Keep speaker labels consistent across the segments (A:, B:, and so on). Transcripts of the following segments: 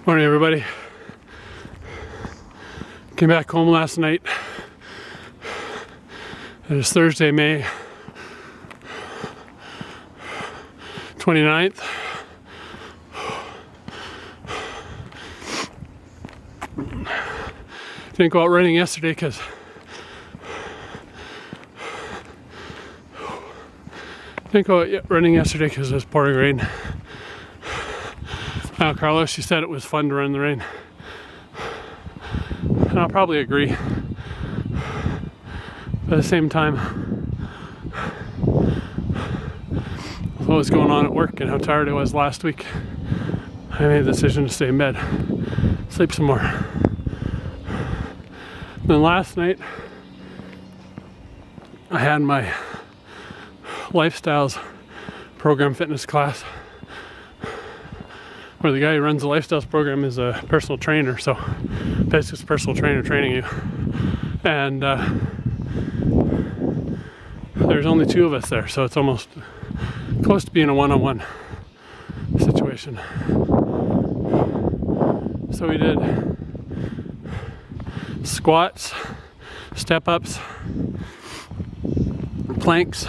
A: Morning, everybody. Came back home last night. It is Thursday, May 29th. Didn't go out running yesterday because it was pouring rain. Carlos, she said it was fun to run in the rain. And I'll probably agree. But at the same time, with what was going on at work and how tired I was last week, I made the decision to stay in bed, sleep some more. Then last night, I had my Lifestyles program fitness class, where the guy who runs the Lifestyles program is a personal trainer, so basically it's a personal trainer training you. And there's only two of us there, so it's almost close to being a one-on-one situation. So we did squats, step-ups, planks,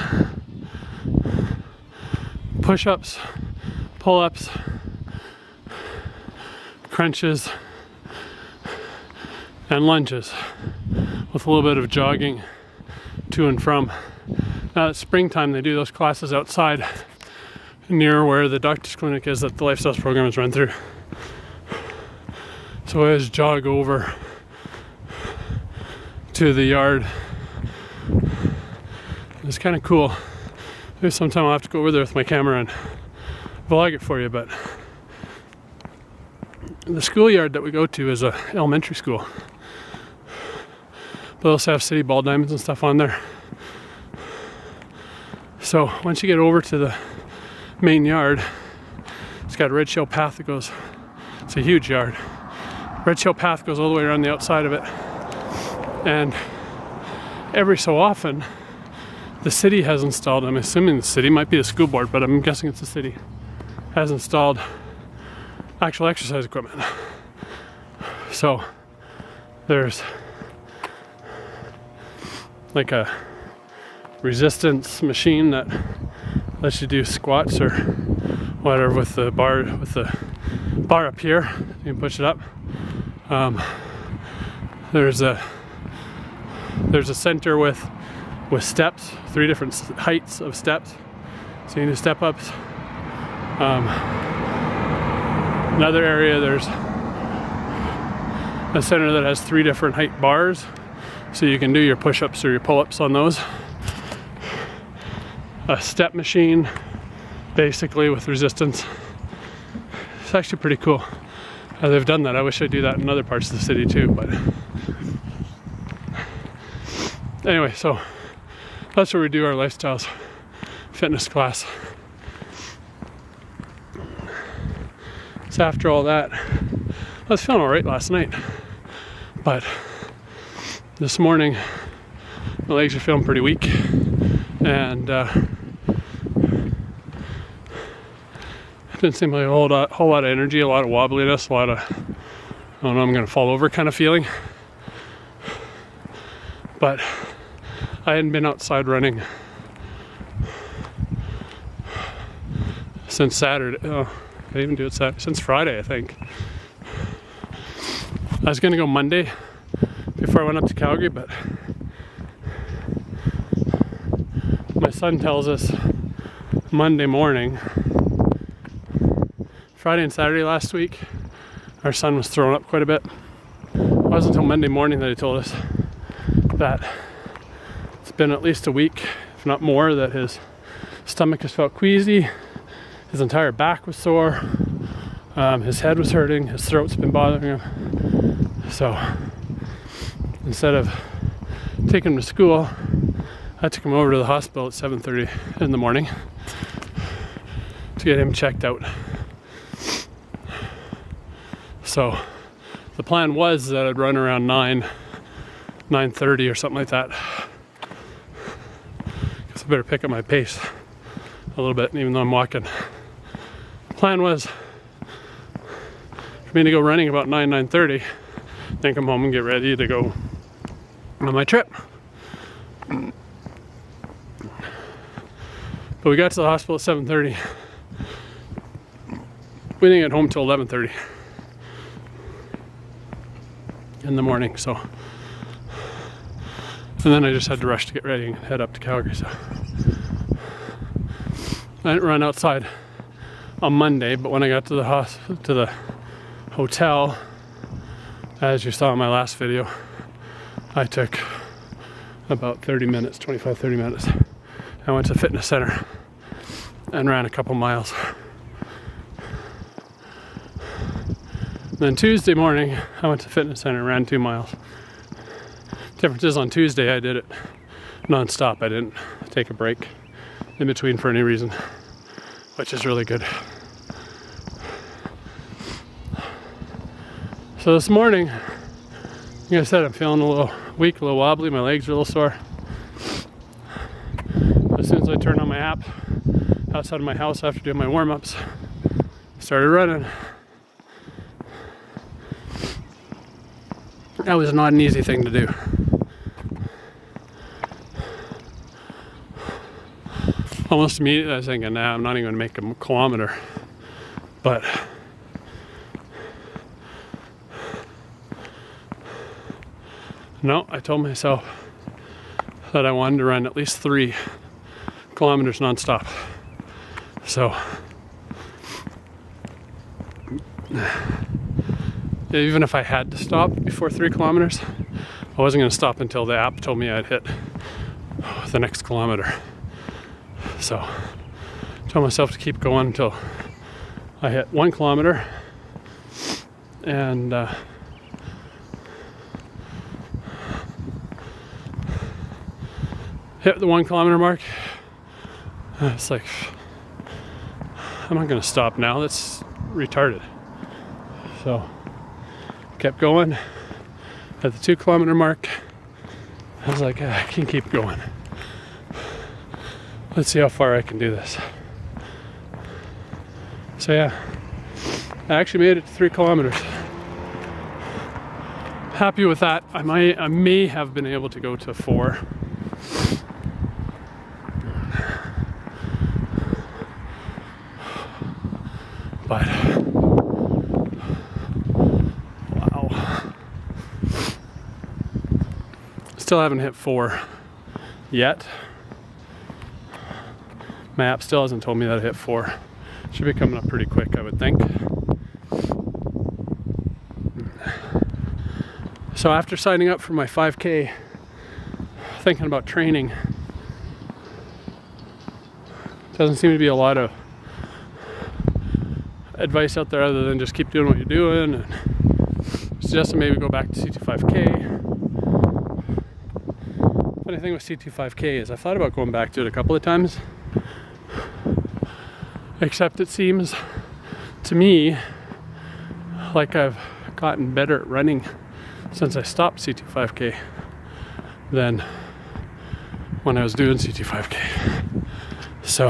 A: push-ups, pull-ups, crunches, and lunges, with a little bit of jogging to and from. Now it's springtime, they do those classes outside near where the doctor's clinic is that the Lifestyles program is run through. So I just jog over to the yard. It's kind of cool. Maybe sometime I'll have to go over there with my camera and vlog it for you, but the schoolyard that we go to is a elementary school. But they also have city ball diamonds and stuff on there. So once you get over to the main yard, it's got a red shell path that goes, it's a huge yard. Red shell path goes all the way around the outside of it. And every so often, the city has installed, I'm assuming the city, might be the school board, but I'm guessing it's the city, has installed actual exercise equipment. So there's like a resistance machine that lets you do squats or whatever with the bar up here. You can push it up. There's a center with steps, 3 different heights of steps. So you can do step ups. Another area, there's a center that has 3 different height bars, so you can do your push-ups or your pull-ups on those. A step machine, basically with resistance. It's actually pretty cool. They've done that. I wish I'd do that in other parts of the city too, but anyway, so that's where we do our Lifestyles fitness class. So after all that, I was feeling alright last night, but this morning my legs are feeling pretty weak, and didn't seem like a whole lot of energy, a lot of wobbliness, a lot of, I don't know, I'm gonna fall over kind of feeling. But I hadn't been outside running since Saturday. Oh, I didn't even do it Saturday, since Friday, I think. I was gonna go Monday before I went up to Calgary, but my son tells us Monday morning, Friday and Saturday last week, our son was throwing up quite a bit. It wasn't until Monday morning that he told us that it's been at least a week, if not more, that his stomach has felt queasy, his entire back was sore, his head was hurting, his throat's been bothering him. So instead of taking him to school, I took him over to the hospital at 7:30 in the morning to get him checked out. So the plan was that I'd run around 9:30 or something like that. Guess I better pick up my pace a little bit, even though I'm walking. The plan was for me to go running about 9:30, then come home and get ready to go on my trip. But we got to the hospital at 7:30. We didn't get home till 11:30 in the morning, so. And then I just had to rush to get ready and head up to Calgary, so. I didn't run outside on Monday, but when I got to the hotel, as you saw in my last video, I took about 30 minutes, 25, 30 minutes. I went to the fitness center and ran a couple miles. Then Tuesday morning, I went to the fitness center and ran 2 miles. Difference is on Tuesday, I did it non-stop. I didn't take a break in between for any reason, which is really good. So this morning, like I said, I'm feeling a little weak, a little wobbly. My legs are a little sore. As soon as I turned on my app outside of my house after doing my warm-ups, started running. That was not an easy thing to do. Almost immediately I was thinking, nah, I'm not even gonna make a kilometer. But no, I told myself that I wanted to run at least 3 kilometers non-stop. So even if I had to stop before 3 kilometers, I wasn't going to stop until the app told me I'd hit the next kilometer. So I told myself to keep going until I hit 1 kilometer, and hit the 1 kilometer mark. It's like, I'm not going to stop now. That's retarded. So kept going. At the 2 kilometer mark, I was like, I can keep going. Let's see how far I can do this. So yeah, I actually made it to 3 kilometers. Happy with that. I may have been able to go to 4. But wow. Still haven't hit 4 yet. My app still hasn't told me that I hit 4. Should be coming up pretty quick, I would think. So after signing up for my 5K, thinking about training, doesn't seem to be a lot of advice out there other than just keep doing what you're doing, and suggesting maybe go back to C25K. Funny thing with C25K is I've thought about going back to it a couple of times, except it seems to me like I've gotten better at running since I stopped C25K than when I was doing C25K. So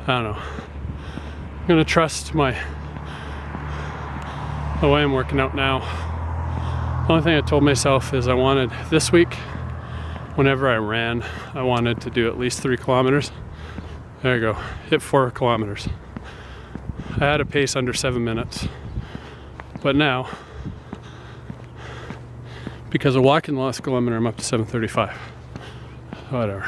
A: I don't know. I'm gonna trust the way I'm working out now. The only thing I told myself is I wanted this week, whenever I ran, I wanted to do at least 3 kilometers. There you go, hit 4 kilometers. I had a pace under 7 minutes, but now, because of walking the last kilometer, I'm up to 7:35. Whatever.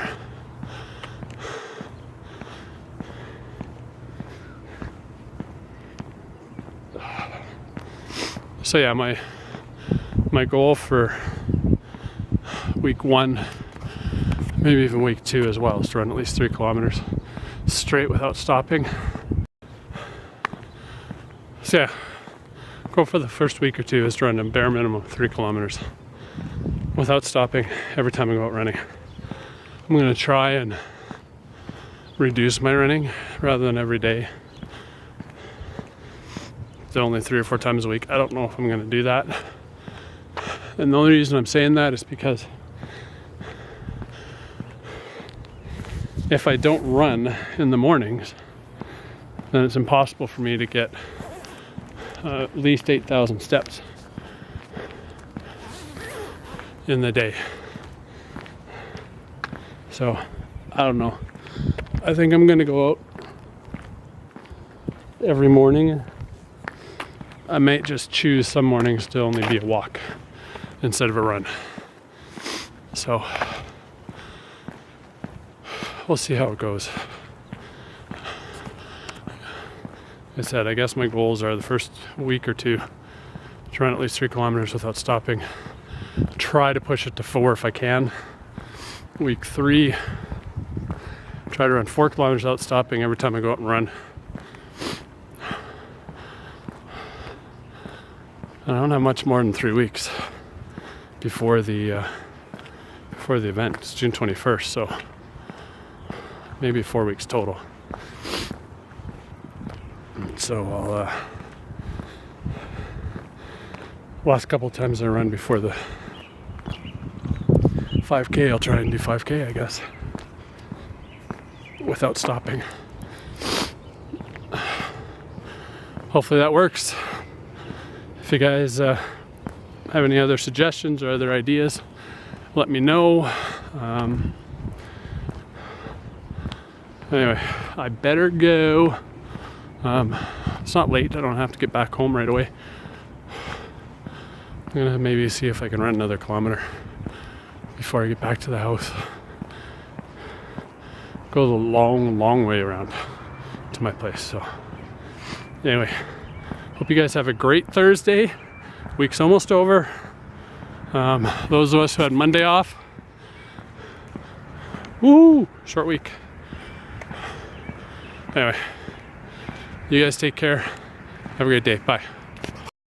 A: So yeah, my goal for week 1, maybe even week 2 as well, is to run at least 3 kilometers straight without stopping. So yeah, goal for the first week or 2 is to run a bare minimum of 3 kilometers without stopping every time I go out running. I'm going to try and reduce my running rather than every day. It's only 3 or 4 times a week. I don't know if I'm going to do that. And the only reason I'm saying that is because if I don't run in the mornings, then it's impossible for me to get at least 8,000 steps in the day. So I don't know. I think I'm gonna go out every morning. I might just choose some mornings to only be a walk instead of a run. So we'll see how it goes. Like I said, I guess my goals are the first week or two to run at least 3 kilometers without stopping. Try to push it to 4 if I can. Week 3, try to run 4 kilometers without stopping every time I go out and run. I don't have much more than 3 weeks before the event. It's June 21st, so maybe 4 weeks total. So I'll last couple times I run before the 5K, I'll try and do 5K, I guess, without stopping. Hopefully that works. If you guys have any other suggestions or other ideas, let me know. Anyway, I better go. It's not late, I don't have to get back home right away. I'm gonna maybe see if I can run another kilometer before I get back to the house. Goes a long way around to my place. So anyway, hope you guys have a great Thursday. Week's almost over. Those of us who had Monday off, woo, short week. Anyway, you guys take care. Have a great day. Bye.